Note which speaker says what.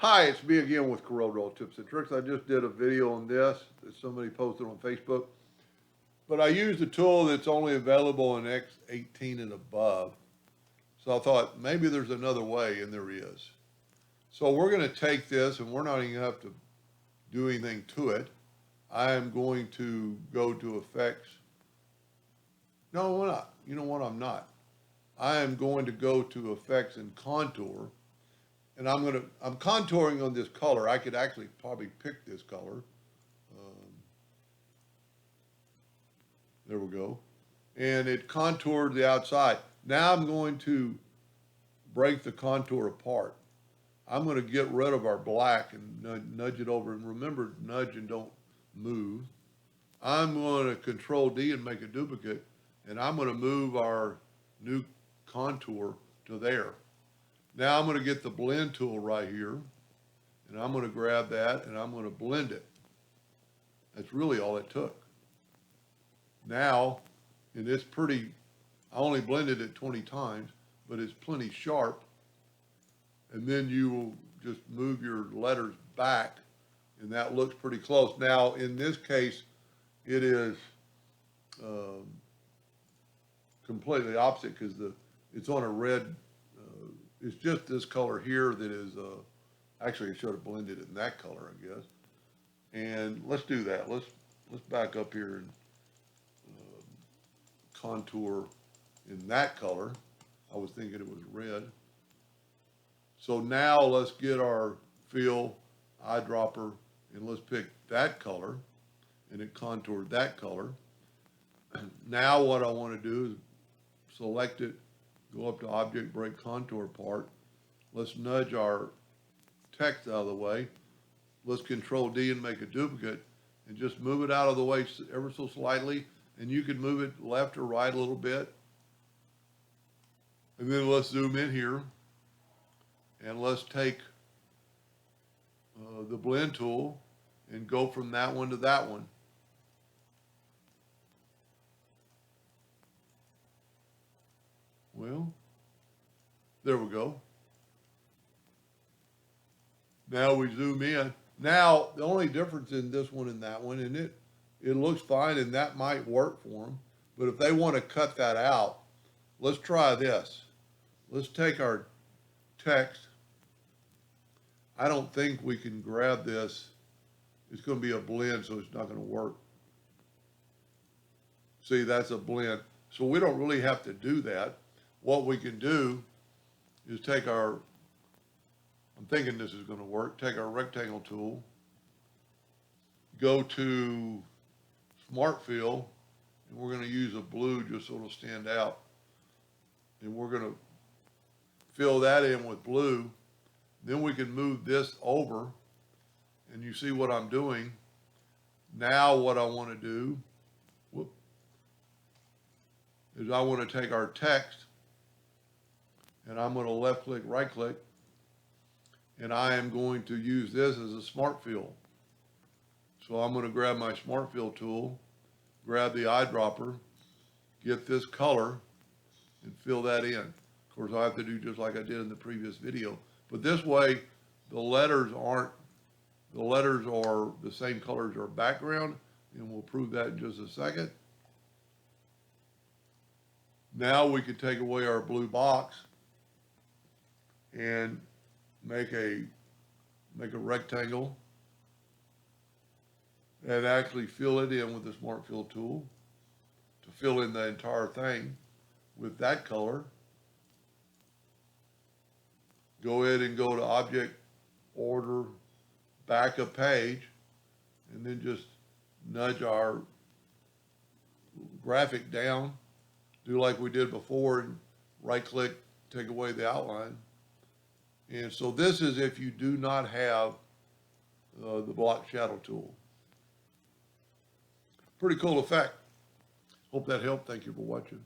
Speaker 1: Hi, it's me again with Corel Tips and Tricks. I just did a video on this that somebody posted on Facebook, but I used a tool that's only available in X18 and above. So I thought maybe there's another way, and there is. So we're going to take this, and we're not even going to have to do anything to it. I am going to go to Effects. No, I'm not. You know what? I'm not. I am going to go to Effects and Contour. And I'm contouring on this color. I could actually probably pick this color. There we go. And it contoured the outside. Now I'm going to break the contour apart. I'm going to get rid of our black and nudge it over. And remember, nudge and don't move. I'm going to Control D and make a duplicate. And I'm going to move our new contour to there. Now I'm going to get the blend tool right here, and I'm going to grab that, and I'm going to blend it. That's really all it took. Now, and it's pretty, I only blended it 20 times, but it's plenty sharp. And then you will just move your letters back, and that looks pretty close. Now, in this case, it is completely opposite because it's on a red. It's just this color here that is, actually I should have blended it in that color, I guess. And let's do that. Let's back up here and contour in that color. I was thinking it was red. So now let's get our fill eyedropper and let's pick that color, and it contoured that color. Now what I want to do is select it, go up to Object, Break Contour Part. Let's nudge our text out of the way. Let's Control D and make a duplicate and just move it out of the way ever so slightly. And you can move it left or right a little bit. And then let's zoom in here. And let's take the blend tool and go from that one to that one. Well, there we go. Now we zoom in. Now, the only difference in this one and that one, and it looks fine, and that might work for them. But if they want to cut that out, let's try this. Let's take our text. I don't think we can grab this. It's going to be a blend, so it's not going to work. See, that's a blend. So we don't really have to do that. What we can do is take our, I'm thinking this is going to work, take our rectangle tool, go to Smart Fill, and we're going to use a blue just so it'll stand out. And we're going to fill that in with blue. Then we can move this over, and you see what I'm doing. Now what I want to do, is I want to take our text, and I'm going to left click, right click, and I am going to use this as a smart fill. So I'm going to grab my smart fill tool, grab the eyedropper, get this color, and fill that in. Of course, I have to do just like I did in the previous video. But this way, the letters are the same color as our background, and we'll prove that in just a second. Now we can take away our blue box and make a rectangle and actually fill it in with the Smart Fill tool to fill in the entire thing with that color. Go ahead and go to Object, Order, Back a Page, and then just nudge our graphic down. Do like we did before and right click, take away the outline. And so this is if you do not have the block shadow tool. Pretty cool effect. Hope that helped. Thank you for watching.